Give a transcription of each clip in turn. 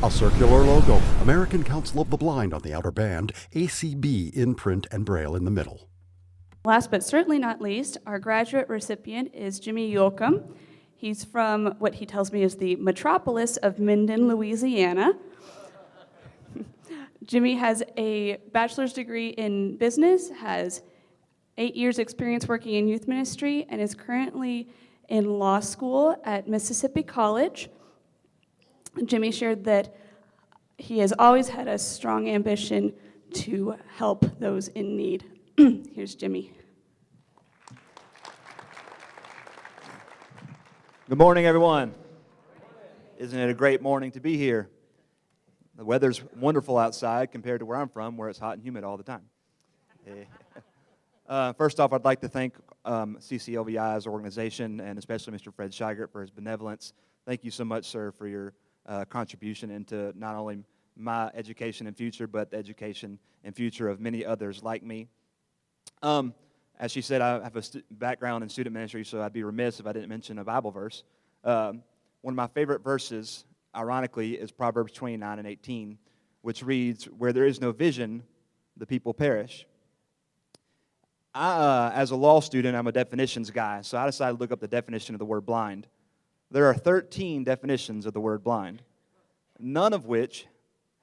A circular logo, American Council of the Blind on the outer band, ACB in print and braille in the middle. Last but certainly not least, our graduate recipient is Jimmy Yocom. He's from what he tells me is the metropolis of Minden, Louisiana. Jimmy has a bachelor's degree in business, has 8 years experience working in youth ministry, and is currently in law school at Mississippi College. Jimmy shared that he has always had a strong ambition to help those in need. Here's Jimmy. Good morning, everyone. Isn't it a great morning to be here? The weather's wonderful outside compared to where I'm from, where it's hot and humid all the time. First off, I'd like to thank CCLVI's organization, and especially Mr. Fred Scheigert for his benevolence. Thank you so much, sir, for your contribution into not only my education and future, but the education and future of many others like me. As she said, I have a background in student ministry, so I'd be remiss if I didn't mention a Bible verse. One of my favorite verses, ironically, is Proverbs 29:18, which reads, "Where there is no vision, the people perish." As a law student, I'm a definitions guy, so I decided to look up the definition of the word blind. There are 13 definitions of the word blind, none of which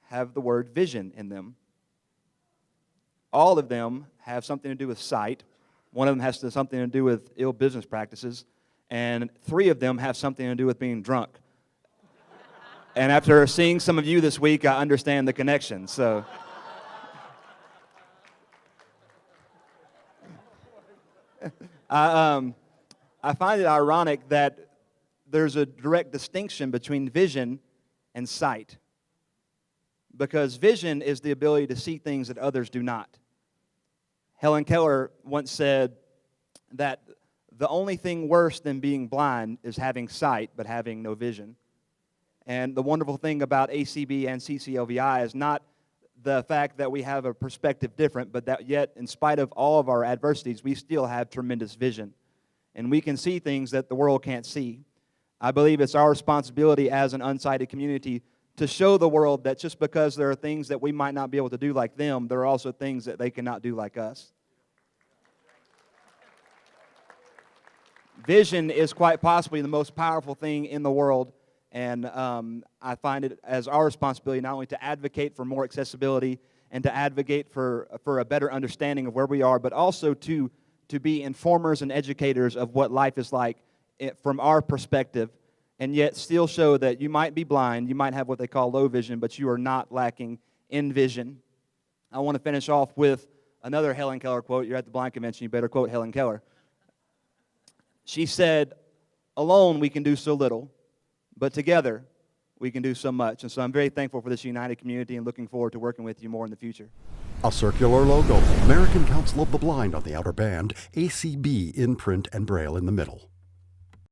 have the word vision in them. All of them have something to do with sight. One of them has something to do with ill business practices, and 3 of them have something to do with being drunk. And after seeing some of you this week, I understand the connection. So, I find it ironic that there's a direct distinction between vision and sight, because vision is the ability to see things that others do not. Helen Keller once said that the only thing worse than being blind is having sight but having no vision. And the wonderful thing about ACB and CCLVI is not the fact that we have a perspective different, but that yet, in spite of all of our adversities, we still have tremendous vision. And we can see things that the world can't see. I believe it's our responsibility as an unsighted community to show the world that just because there are things that we might not be able to do like them, there are also things that they cannot do like us. Vision is quite possibly the most powerful thing in the world, and I find it as our responsibility not only to advocate for more accessibility and to advocate for a better understanding of where we are, but also to be informers and educators of what life is like from our perspective, and yet still show that you might be blind, you might have what they call low vision, but you are not lacking in vision. I want to finish off with another Helen Keller quote. You're at the Blind Convention, you better quote Helen Keller. She said, "Alone we can do so little, but together we can do so much." And so I'm very thankful for this united community and looking forward to working with you more in the future. A circular logo, American Council of the Blind on the outer band, ACB in print and braille in the middle.